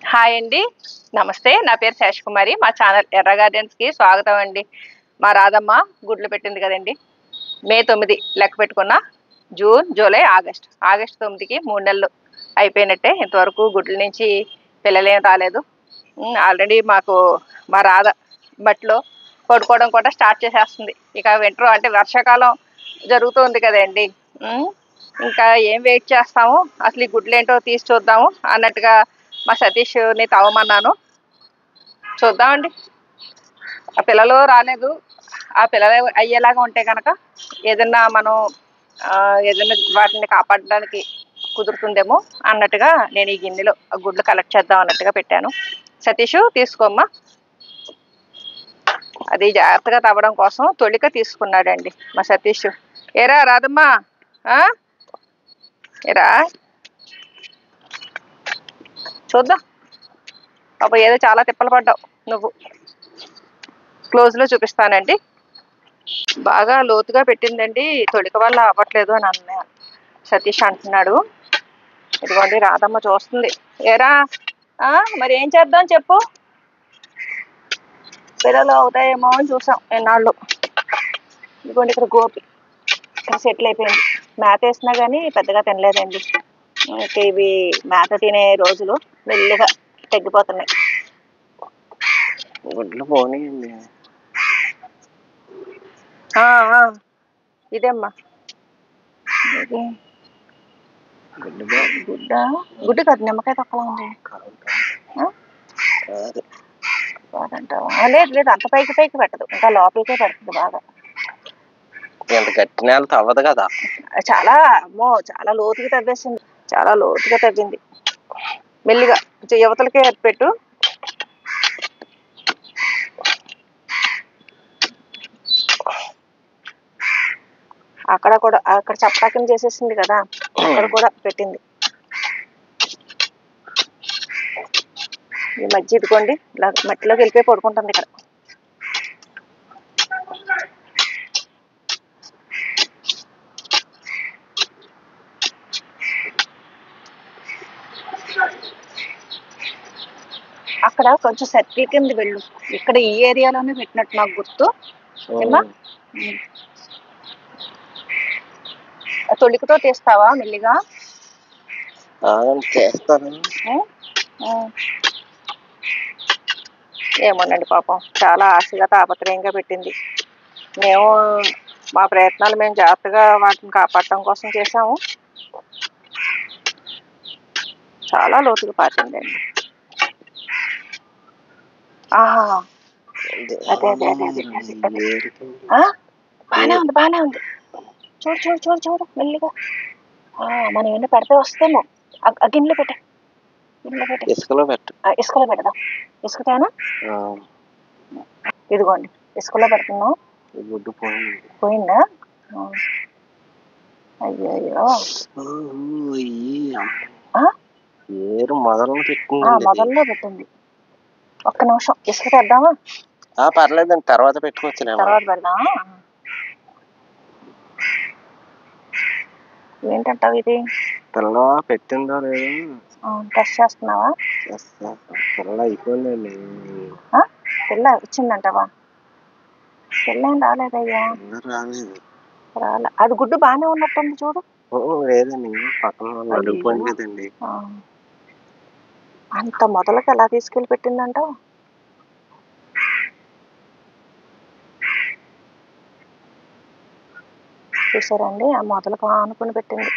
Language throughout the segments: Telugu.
హాయ్ అండి. నమస్తే. నా పేరు శేషకుమారి. మా ఛానల్ ఎర్ర గార్డెన్స్‌కి స్వాగతం అండి. మా రాధమ్మ గుడ్లు పెట్టింది కదండీ! మే 9 లెక్క పెట్టుకున్న. జూన్, జూలై, ఆగస్ట్ 9కి 3 నెలలు అయిపోయినట్టే. ఇంతవరకు గుడ్ల నుంచి పిల్లలేం రాలేదు. ఆల్రెడీ మాకు మా రాధ మట్టిలో పడుకోవడం కూడా స్టార్ట్ చేసేస్తుంది. ఇక వింటర్ అంటే వర్షాకాలం జరుగుతుంది కదండీ! హ్మ్. ఇంకా ఏం వెయిట్ చేస్తాము? అసలు ఈ గుడ్లేంటో తీసి చూద్దాము అన్నట్టుగా మా సతీష్‌ని తవ్వమన్నాను. చూద్దామండి. ఆ పిల్లలు రాలేదు. ఆ పిల్లలు అయ్యేలాగా ఉంటే గనక ఏదన్నా మనం ఏదన్నా వాటిని కాపాడడానికి కుదురుతుందేమో అన్నట్టుగా నేను ఈ గిన్నెలో ఆ గుడ్లు కలెక్ట్ చేద్దాం అన్నట్టుగా పెట్టాను. సతీషు తీసుకోమ్మా. అది జాగ్రత్తగా తవ్వడం కోసం తొలిక తీసుకున్నాడండి మా సతీషు. ఏరా రాధమ్మా! ఆ! ఏరా చూద్దాం. పాపం ఏదో చాలా తిప్పలు పడ్డావు నువ్వు. క్లోజ్‌లో చూపిస్తానండి. బాగా లోతుగా పెట్టిందండి. తొలిక వల్ల అవ్వట్లేదు అని సతీష్ అంటున్నాడు. ఇదిగోండి రాధమ్మ చూస్తుంది. ఏరా మరి ఏం చేద్దాం చెప్పు? పిల్లలు అవుతాయేమో అని చూసాం ఎన్నాళ్ళు. ఇదిగోండి ఇక్కడ గోపి ఇక్కడ సెటిల్ అయిపోయింది. మేత వేసినా కానీ పెద్దగా తినలేదండి. ఇంకా ఇవి మేత తినే రోజులు మెల్లిగా తగ్గిపోతున్నాయి. గుడ్లు పోనీయండి. ఇదేమ్మా గుడ్డు కాదు, నిమ్మకాయ తొక్కలా ఉంది. లేదు లేదు, అంత పైకి పెట్టదు, ఇంకా లోపలికే పెడుతుంది బాగా. ఎంత గట్టి నేల తవ్వదు కదా. చాలా లోతుగా తవ్వేసింది. చాలా లోతుగా తవ్వింది. మెల్లిగా యువతలకే పెట్టు. అక్కడ చప్పటాకం చేసేసింది కదా, అక్కడ కూడా పెట్టింది. ఈ మధ్య ఇదిగోండి ఇలా మట్టిలోకి వెళ్ళిపోయి పడుకుంటుంది ఇక్కడ. అక్కడ కొంచెం సర్కిల్ కింద వెళ్ళు. ఇక్కడ ఈ ఏరియాలోనే పెట్టినట్టు నాకు గుర్తు. ఏమా తొలికతో తీస్తావా మెల్లిగా? చేస్తాను. ఏమోనండి పాపం చాలా ఆశగా తాపత్రయంగా పెట్టింది. మేము మా ప్రయత్నాలు మేము జాగ్రత్తగా వాటిని కాపాడటం కోసం చేసాము. చాలా లోతుగా పాతిందండి. అదే బానే ఉంది. చూడు మెల్లిగా. మనం ఏమైనా పెడితే వస్తేమో ఆ గిన్నెలో పెట్టే. ఇసుకలో పెడదాం. ఇసుకతేనా? ఇదిగోండి ఇసుకలో పెడుతున్నాం. గుడ్డు పోయిందా? అయ్యో మొదల్లో పెట్టింది. ఒక్క నిమిషం ఇసుక తెద్దామా? పర్లేదండి, తర్వాత పెట్టుకోవచ్చు. తర్వాత పెడదామా? ఏంటంటావు ఇది? పిల్ల పెట్టిందో లేదు టెస్ట్ చేస్తున్నావా? పిల్ల అయిపోయిందండి. పిల్ల వచ్చిందంటావా? పిల్ల ఏం రాలేదయ్యా. రాలే. అది గుడ్డు బాగానే ఉన్నట్టుంది చూడు. లేదండి, పక్కన అడుగుపోయింది కదండి. అంత మొదలకి ఎలా తీసుకెళ్ళి పెట్టిందంటావు? చూసారండి, ఆ మొదలకు ఆనుకుని పెట్టింది.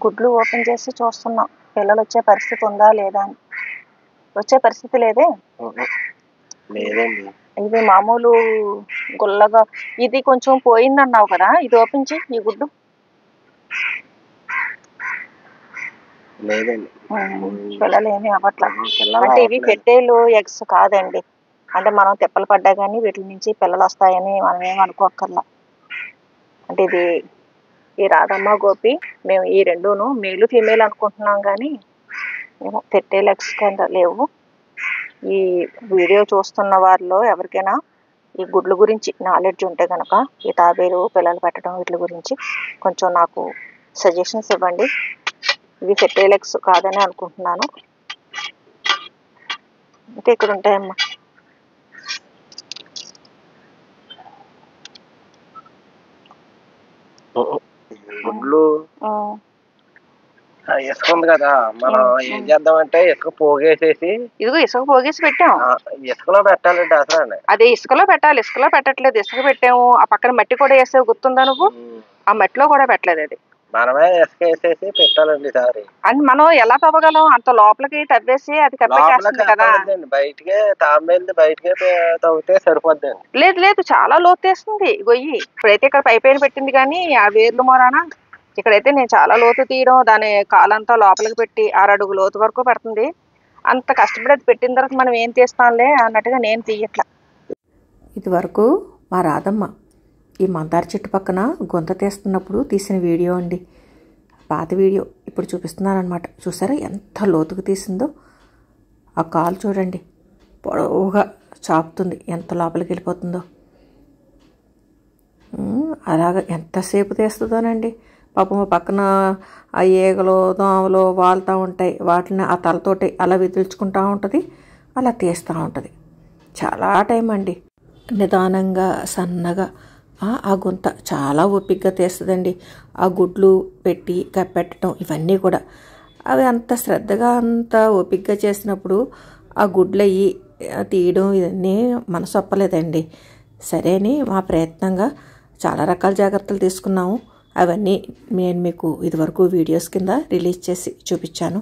గుడ్లు ఓపెన్ చేసి చూస్తున్నాం పిల్లలు వచ్చే పరిస్థితి ఉందా లేదా అని. వచ్చే పరిస్థితి లేదండి. ఇది మామూలు గుల్లగా. ఇది కొంచెం పోయిందన్నావు కదా, ఇది ఓపెన్ చేయి. ఈ గుడ్డు లేదండి, పిల్లలు ఏమీ అవ్వట్లేదు. అంటే ఇవి పెట్టేలు ఎగ్స్ కాదండి. అంటే మనం తిప్పలు పడ్డా కానీ వీటి నుంచి పిల్లలు వస్తాయని మనం ఏమి అనుకోక్కర్లా. అంటే ఇది ఈ రాధమ్మ గోపి మేము ఈ రెండును మేలు ఫీమేల్ అనుకుంటున్నాం కానీ పెట్టేలు ఎగ్స్ కింద లేవు. ఈ వీడియో చూస్తున్న వారిలో ఎవరికైనా ఈ గుడ్ల గురించి నాలెడ్జ్ ఉంటే కనుక ఈ తాబేలు పిల్లలు పెట్టడం వీటి గురించి కొంచెం నాకు సజెషన్స్ ఇవ్వండి. ఇవి ఫెర్టైలెక్స్ కాదని అనుకుంటున్నాను. ఇంకా ఇక్కడ ఉంటాయమ్మా. గుడ్లు ఇసుక ఉంది కదా, మనం ఏం చేద్దామంటే ఇసుక పోగేసేసి, ఇదిగో ఇసుక పోగేసి పెట్టాం. ఇసుకలో పెట్టాలండి అసలు. అదే ఇసుకలో పెట్టాలి. ఇసుకలో పెట్టట్లేదు, ఇసుక పెట్టాము. ఆ పక్కన మట్టి కూడా వేసావు, గుర్తుందా నువ్వు? ఆ మట్టిలో కూడా పెట్టలేదు. అది మనమే ఇసుక వేసేసి పెట్టాలండి ఈసారి. అని మనం ఎలా తవ్వగలం? అంత లోపలికి తవ్వేసి అది కప్పేస్తుంది కదా. బయటికే తాంబేది బయటికే తవ్వితే సరిపోద్దండి. లేదు లేదు, చాలా లోతేస్తుంది గొయ్యి. ఇప్పుడైతే ఇక్కడ పైపైన పెట్టింది కానీ ఆ వేర్లు మోరానా. ఇక్కడైతే నేను చాలా లోతు తీయడం, దాని కాలంతా లోపలికి పెట్టి 6 అడుగు లోతు వరకు పెడుతుంది. అంత కష్టపడి అది పెట్టిన తర్వాత మనం ఏం తీస్తాంలే అన్నట్టుగా నేను తీయట్లా. ఇది వరకు మా రాధమ్మ ఈ మందార చెట్టు పక్కన గొంత తీస్తున్నప్పుడు తీసిన వీడియో అండి. పాత వీడియో ఇప్పుడు చూపిస్తున్నాను అనమాట. చూసారా ఎంత లోతుకు తీసిందో? ఆ కాలు చూడండి, పొడవుగా చాపుతుంది, ఎంత లోపలికి వెళ్ళిపోతుందో. అలాగ ఎంతసేపు తీస్తుందోనండి. పాపం పక్కన ఆ ఈగలు దోమలు వాళ్తూ ఉంటాయి, వాటిని ఆ తలతోటి అలా విదిల్చుకుంటూ ఉంటుంది, అలా తీస్తూ ఉంటుంది. చాలా టైం అండి. నిదానంగా సన్నగా ఆ గుంత చాలా ఓపికగా తీస్తుందండి. ఆ గుడ్లు పెట్టి కప్పెట్టడం ఇవన్నీ కూడా అవి అంత శ్రద్ధగా అంత ఓపికగా చేసినప్పుడు ఆ గుడ్లు అయ్యి తీయడం ఇవన్నీ మనసు ఒప్పలేదండి. సరే అని మా ప్రయత్నంగా చాలా రకాల జాగ్రత్తలు తీసుకున్నాము. అవన్నీ నేను మీకు ఇదివరకు వీడియోస్ కింద రిలీజ్ చేసి చూపించాను.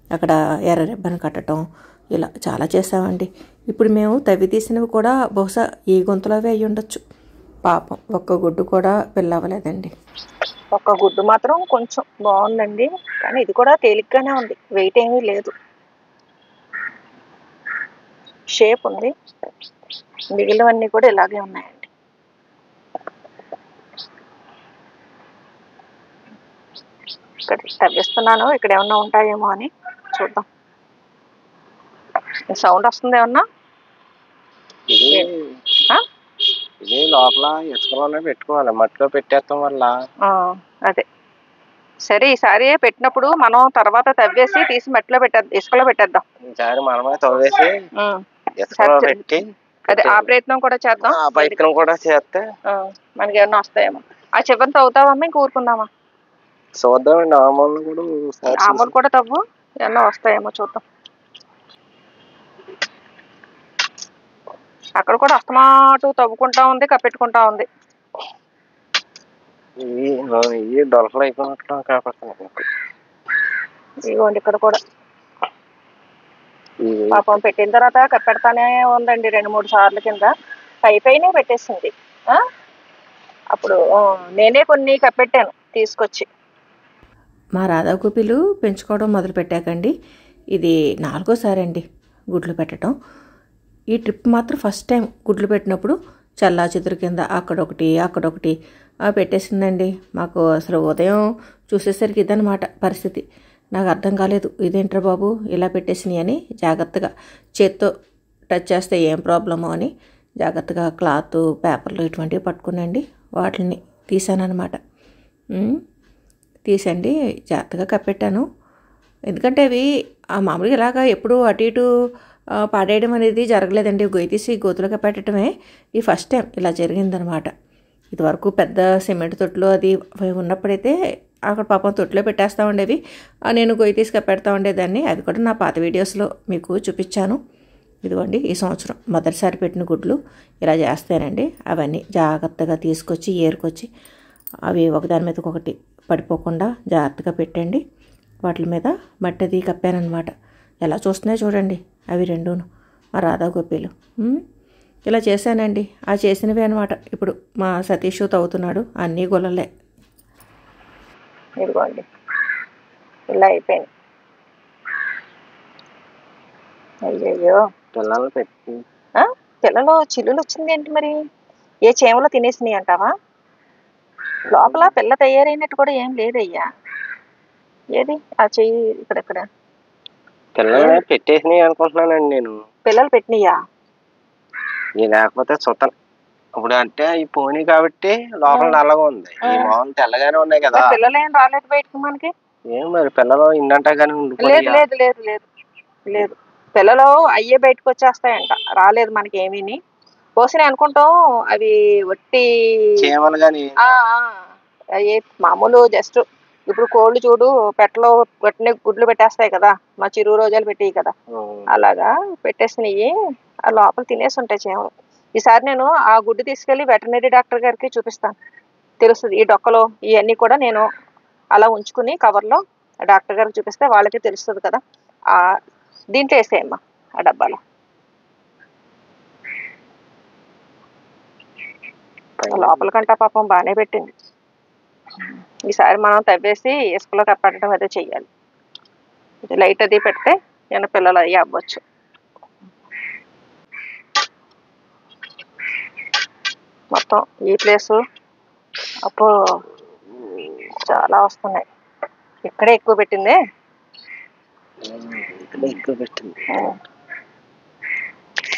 అక్కడ ఎర్ర రిబ్బన్ కట్టడం ఇలా చాలా చేసామండి. ఇప్పుడు మేము తవ్వి తీసినవి కూడా బహుశా ఈ గొంతులవే అయ్యి ఉండొచ్చు. పాపం ఒక్క గుడ్డు కూడా పిల్లవలేదండి. ఒక్క గుడ్డు మాత్రం కొంచెం బాగుందండి, కానీ ఇది కూడా తేలిగ్గానే ఉంది, వెయిట్ ఏమీ లేదు, షేప్ ఉంది. మిగిలినవన్నీ కూడా ఇలాగే ఉన్నాయండి. ఇక్కడ తవ్విస్తున్నాను, ఇక్కడ ఏమన్నా ఉంటాయేమో అని చూద్దాం. సౌండ్ వస్తుంది ఏమన్నా? ఇది లోపల ఇసుకలోనే పెట్టుకోవాలి, మట్టిలో పెట్టేస్తాం వల్ల. అదే సరే, ఈసారి పెట్టినప్పుడు మనం తర్వాత తవ్వేసి తీసి మట్టిలో ఇసుకలో పెట్టేద్దాం. ఈసారి మనమే తవ్వేసి ఇసుకలో పెట్టి అదే ఆ ప్రయత్నం కూడా చేద్దాం. ఆ ప్రయత్నం కూడా చేస్తే మనకి ఏమన్నా వస్తాయేమో. ఆ చివరిని తవ్వుతావమ్మా, ఇంక ఊరుకుందామా? చూద్దామండి. ఆమూలు కూడా తవ్వు, ఏమన్నా వస్తాయేమో చూద్దాం. అక్కడ కూడా అస్తమాటు తవ్వుకుంటా ఉంది, కప్పెట్టుకుంటా ఉంది. డొలకలు అయిపోయినట్టు కాపాడుతున్నాయి. ఇదిగోండి ఇక్కడ కూడా పాపం పెట్టిన తర్వాత కప్పెడతానే ఉందండి 2-3 సార్ల కింద. పైనే పెట్టేసింది. అప్పుడు నేనే కొన్ని కప్పెట్టాను తీసుకొచ్చి. మా రాధా గోపిలు పెంచుకోవడం మొదలు పెట్టాకండి ఇది 4వ అండి గుడ్లు పెట్టడం. ఈ ట్రిప్ మాత్రం ఫస్ట్ టైం గుడ్లు పెట్టినప్పుడు చల్లా చెదురు కింద అక్కడొకటి పెట్టేసిందండి. మాకు అసలు ఉదయం చూసేసరికి ఇదనమాట పరిస్థితి. నాకు అర్థం కాలేదు, ఇదేంట్రా బాబు ఇలా పెట్టేసినాయి అని. జాగ్రత్తగా చేత్తో టచ్ చేస్తే ఏం ప్రాబ్లమో అని జాగ్రత్తగా క్లాత్ పేపర్లు ఇటువంటివి పట్టుకునండి వాటిని తీసానమాట. తీసండి జాగ్రత్తగా కప్పెట్టాను. ఎందుకంటే అవి మామూలుగా ఇలాగా ఎప్పుడు అటు ఇటు పాడేయడం అనేది జరగలేదండి. గొయ్యి తీసి గోతులుగా పెట్టడమే ఈ ఫస్ట్ టైం ఇలా జరిగిందనమాట. ఇదివరకు పెద్ద సిమెంట్ తొట్లు అది ఉన్నప్పుడైతే అక్కడ పాపం తొట్లో పెట్టేస్తూ ఉండేవి, నేను గొయ్యి తీసి కప్పెడతా ఉండేదాన్ని. అవి కూడా నా పాత వీడియోస్లో మీకు చూపించాను. ఇదిగోండి ఈ సంవత్సరం మొదటిసారి పెట్టిన గుడ్లు ఇలా చేస్తానండి. అవన్నీ జాగ్రత్తగా తీసుకొచ్చి ఏరుకొచ్చి అవి ఒకదాని మీద ఒకటి పడిపోకుండా జాగ్రత్తగా పెట్టండి. వాటి మీద మట్టి అది కప్పానమాట. ఎలా చూస్తున్నాయో చూడండి అవి రెండూను మా రాధా గోపీలు. ఇలా చేశానండి. ఆ చేసినవి అనమాట ఇప్పుడు మా సతీష్ తవ్వుతున్నాడు. అన్నీ గొల్లలే. ఇదిగోండి ఇలా అయిపోయింది. అయ్యయ్యో పిల్లలు చిల్లులు వచ్చింది ఏంటి మరి? ఏ చేమలో తినేసినాయి అంటావా? లోపల పిల్ల తయారైనట్టు కూడా ఏం లేదయ్యా. ఏది ఆ చెయ్యి ఇక్కడెక్కడ పిల్లలు పెట్టేసినాయి అనుకుంటున్నానండి నేను. పిల్లలు పెట్టినయా? లేకపోతే చూస్తాను ఇప్పుడు. అంటే ఈ పోనీ కాబట్టి లోపల నల్లగా ఉంది, ఈ మామూలు తెల్లగానే ఉన్నాయి కదా. పిల్లలు ఏం రాలేదు బయటకు మనకి. ఏం మరి పిల్లలు ఇండంట కానీ లేదు ఉండిపోయా. లేదు లేదు లేదు లేదు, పిల్లలు అయ్యే బయటకు వచ్చేస్తాయంట, రాలేదు మనకి ఏమీని. పోసినాయి అనుకుంటాం, అవి వట్టి చీమలు కానీ అవి మామూలు జస్ట్ ఇప్పుడు కోళ్ళు చూడు పెట్టలో వట్టినే గుడ్లు పెట్టేస్తాయి కదా, మా చిరు రోజాలు పెట్టేవి కదా, అలాగా పెట్టేసినవి ఆ లోపల తినేసి ఉంటాయి చీమలు. ఈసారి నేను ఆ గుడ్డు తీసుకెళ్లి వెటర్నరీ డాక్టర్ గారికి చూపిస్తాను, తెలుస్తుంది. ఈ డొక్కలో ఇవన్నీ కూడా నేను అలా ఉంచుకుని కవర్లో డాక్టర్ గారికి చూపిస్తే వాళ్ళకి తెలుస్తుంది కదా. ఆ దీంట్లో వేసేయమ్మా ఆ డబ్బాలో. లోపల కంటా పాపం బాగానే పెట్టింది. ఈసారి మనం తవ్వేసి ఇసుకలో కప్పట్టడం అదే చెయ్యాలి. లైట్ అది పెడితే నేను పిల్లలు అయ్యి అవ్వచ్చు. మొత్తం ఈ ప్లేసు అప్పు చాలా వస్తున్నాయి. ఇక్కడే ఎక్కువ పెట్టింది. ఎక్కువ పెట్టింది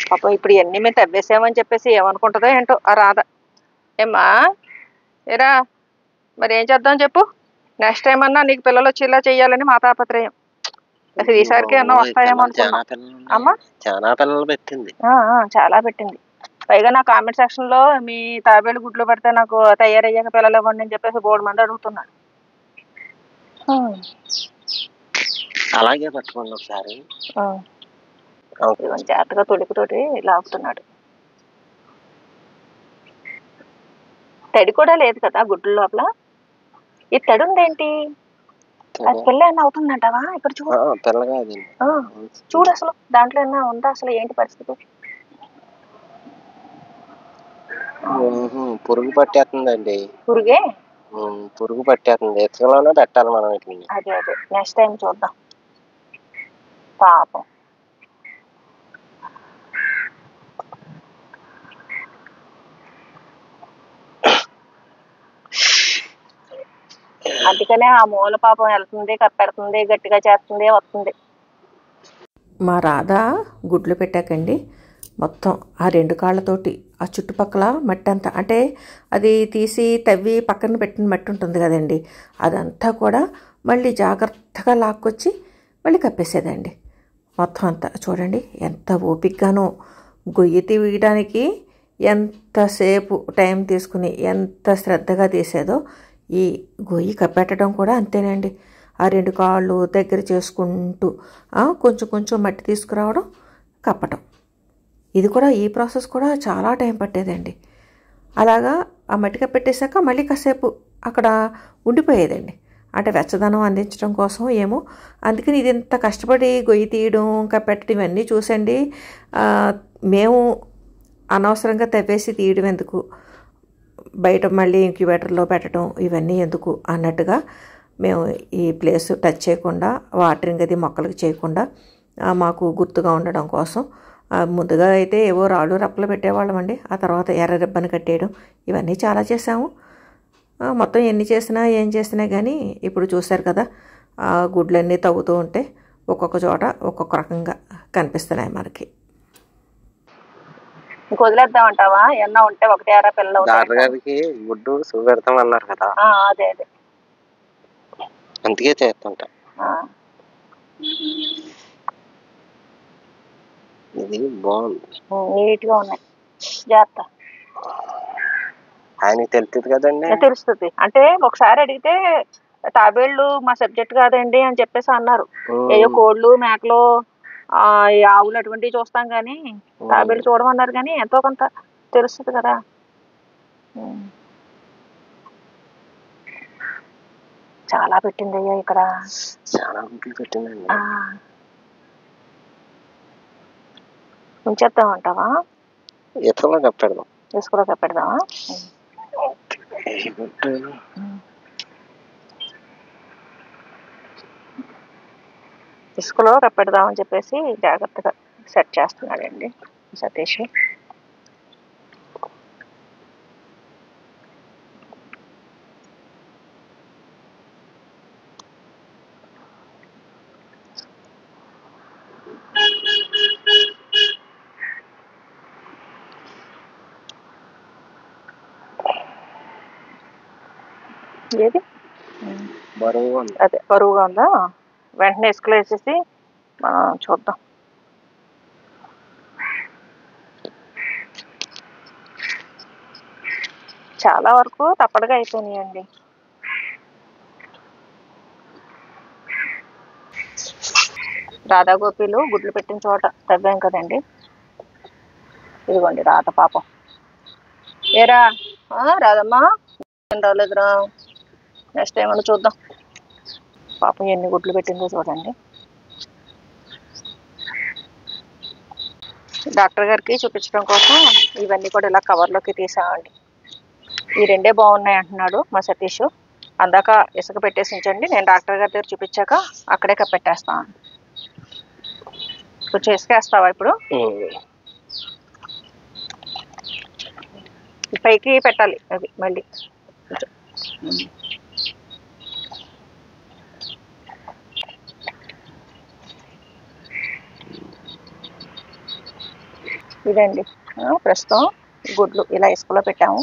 పాపం. ఇప్పుడు ఇవన్నీ మేము తవ్వేసామని చెప్పేసి ఏమనుకుంటుందో ఏంటో ఆ రాధ. ఏమ్మా ఏరా, మరి ఏం చేద్దాం చెప్పు. నెక్స్ట్ టైం అన్నా నీకు పిల్లలు వచ్చేలా చెయ్యాలని మా తాపత్రయం. అసలు ఈసారికి ఏమన్నా వస్తాయేమో అనుకున్నాం. అమ్మా చాలా పిల్లలు పెట్టింది. చాలా పెట్టింది. పైగా నా కామెంట్ సెక్షన్ లో మీ తాబేలు గుడ్లు పడితే నాకు తయారయ్యాక పిల్లలు ఇవ్వండి అని చెప్పేసి 3 మంది అడుగుతున్నారు. అలాగే పట్టుకోండి ఒకసారి. జాగ్రత్తగా తొడుకుతోటి లాగుతున్నాడు. తడి కూడా లేదు కదా గుడ్ల లోపల. ఈ తడి ఉందేంటి? అది పిల్ల ఏమన్నా అవుతుందంటావా? ఇప్పుడు చూడు, పిల్లగా చూడు అసలు దాంట్లో ఏమన్నా ఉందా, అసలు ఏంటి పరిస్థితి? పురుగు పట్టేస్తుందండి. పురుగే పురుగు పట్టేస్తుంది. ఇసుకలోనే పెట్టాలి మనం వీటిని. అదే నెక్స్ట్ టైం చూద్దాం. పాపం. అందుకనే ఆ మూల పాపం వెళ్తుంది, కప్పెడుతుంది, గట్టిగా చేస్తుంది, వస్తుంది. మా రాధ గుడ్లు పెట్టాకండి మొత్తం ఆ 2 కాళ్ళతోటి ఆ చుట్టుపక్కల మట్టి అంతా, అంటే అది తీసి తవ్వి పక్కన పెట్టిన మట్టి ఉంటుంది కదండి, అదంతా కూడా మళ్ళీ జాగ్రత్తగా లాక్కొచ్చి మళ్ళీ కప్పేసేదండి మొత్తం అంతా. చూడండి ఎంత ఓపికగానో, గొయ్యి తీయడానికి ఎంతసేపు టైం తీసుకుని ఎంత శ్రద్ధగా తీసేదో, ఈ గొయ్యి కప్పెట్టడం కూడా అంతేనండి. ఆ 2 కాళ్ళు దగ్గర చేసుకుంటూ కొంచెం కొంచెం మట్టి తీసుకురావడం, కప్పటం. ఇది కూడా, ఈ ప్రాసెస్ కూడా చాలా టైం పట్టేదండి. అలాగా ఆ మట్టి కప్పెట్టేశాక మళ్ళీ కాసేపు అక్కడ ఉండిపోయేదండి, అంటే వెచ్చదనం అందించడం కోసం ఏమో. అందుకని ఇది ఇంత కష్టపడి గొయ్యి తీయడం, కప్పెట్టడం ఇవన్నీ చూసండి మేము అనవసరంగా తవ్వేసి తీయడం ఎందుకు, బయట మళ్ళీ ఇంక్యుబేటర్లో పెట్టడం ఇవన్నీ ఎందుకు అన్నట్టుగా మేము ఈ ప్లేస్ టచ్ చేయకుండా, వాటరింగ్ అది మొక్కలకు చేయకుండా మాకు గుర్తుగా ఉండడం కోసం ముందుగా అయితే ఏవో రాళ్ళు రప్పలు పెట్టేవాళ్ళం అండి. ఆ తర్వాత ఎర్ర రిబ్బన్ కట్టేయడం ఇవన్నీ చాలా చేసాము. మొత్తం ఎన్ని చేసినా ఏం చేసినా కానీ ఇప్పుడు చూశారు కదా, ఆ గుడ్లన్నీ తవ్వుతూ ఉంటే ఒక్కొక్క చోట ఒక్కొక్క రకంగా కనిపిస్తున్నాయి మనకి. వదిలేద్దామంటావా? ఏమన్నా ఉంటే ఒకటి ఆరా పిల్లలు డాక్టర్ గారికి గుడ్డు చూపెడతాం అన్నారు కదా, అదే అందుకే చేస్తుంటా. ఇది బాగుంది, నీట్ గా ఉన్నాయి. జాగ్రత్త. ఆయనకి తెలుస్తుంది కదండి. తెలుస్తుంది అంటే ఒకసారి అడిగితే తాబేళ్లు మా సబ్జెక్ట్ కాదండి అని చెప్పేసి అన్నారు. ఏయో కోళ్ళు, మేకలు, ఆవులు అటువంటివి చూస్తాం కానీ తాబేళ్లు చూడమన్నారు. కానీ ఎంతో కొంత తెలుస్తుంది కదా. చాలా పెట్టింది అయ్యా ఇక్కడ, చాలా గుడ్లు పెట్టిందండి. ఉంచేద్దామంటావా? ఇసుకలో కప్పెడదాం. ఇసుకలో కప్పెడదామా? ఇసుకలో కప్పెడదామని చెప్పేసి జాగ్రత్తగా సెట్ చేస్తున్నాడండి సతీష్. ఏది బరువు ఉంది. అదే బరువుగా ఉందా, వెంటనే ఇసుకలో వేసేసి మనం చూద్దాం. చాలా వరకు తప్పడుగా అయిపోయినాయండి. రాధాగోపిలు గుడ్లు పెట్టిన చోట తవ్వాం కదండి. ఇదిగోండి రాత పాపం. ఏరా రాదమ్మా రాలేదురా, నెక్స్ట్ టైం అలా చూద్దాం. పాపం ఎన్ని గుడ్లు పెట్టిందో చూడండి. డాక్టర్ గారికి చూపించడం కోసం ఇవన్నీ కూడా ఇలా కవర్లోకి తీసామండి. ఈ రెండే బాగున్నాయి అంటున్నాడు మా సతీష్. అందాక ఇసుక పెట్టేసి ఉంచండి, నేను డాక్టర్ గారి దగ్గర చూపించాక అక్కడే కప్పెట్టేస్తాను. కొంచెం ఇసుకేస్తావా ఇప్పుడు? పైకి పెట్టాలి అది మళ్ళీ. ఇదండి ప్రస్తుతం గుడ్లు ఇలా ఇసుకలో పెట్టాము.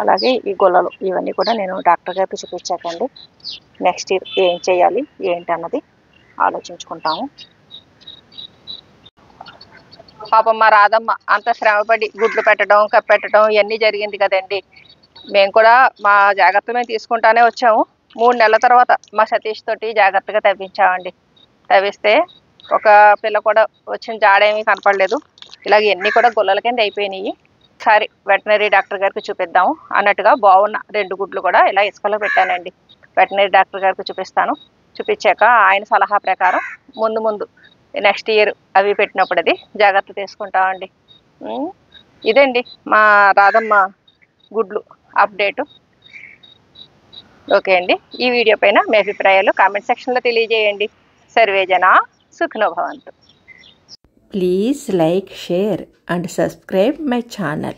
అలాగే ఈ గొల్లలు ఇవన్నీ కూడా నేను డాక్టర్ గారికి చూపించాకండి. నెక్స్ట్ ఇయర్ ఏం చేయాలి ఏంటి అన్నది ఆలోచించుకుంటాము. పాపం మా రాధమ్మ అంత శ్రమపడి గుడ్లు పెట్టడం కప్పెట్టడం ఇవన్నీ జరిగింది కదండి. మేము కూడా మా జాగ్రత్త మేము తీసుకుంటానే వచ్చాము. 3 నెలల తర్వాత మా సతీష్ తోటి జాగ్రత్తగా తవ్వించామండి. తవ్విస్తే ఒక పిల్ల కూడా వచ్చిన జాడేమీ కనపడలేదు. ఇలాగ ఎన్ని కూడా గొల్లల కింద అయిపోయినాయి. ఒకసారి వెటనరీ డాక్టర్ గారికి చూపిద్దాము అన్నట్టుగా బాగున్న 2 గుడ్లు కూడా ఇలా ఇసుకలో పెట్టానండి. వెటనరీ డాక్టర్ గారికి చూపిస్తాను. చూపించాక ఆయన సలహా ప్రకారం ముందు నెక్స్ట్ ఇయర్ అవి పెట్టినప్పుడు అది జాగ్రత్త తీసుకుంటామండి. ఇదండి మా రాధమ్మ గుడ్లు అప్డేటు. ఓకే అండి, ఈ వీడియో పైన మీ అభిప్రాయాలు కామెంట్ సెక్షన్లో తెలియజేయండి. సర్వే జనా సుఖినో భవంతు. Please like, share and subscribe my channel.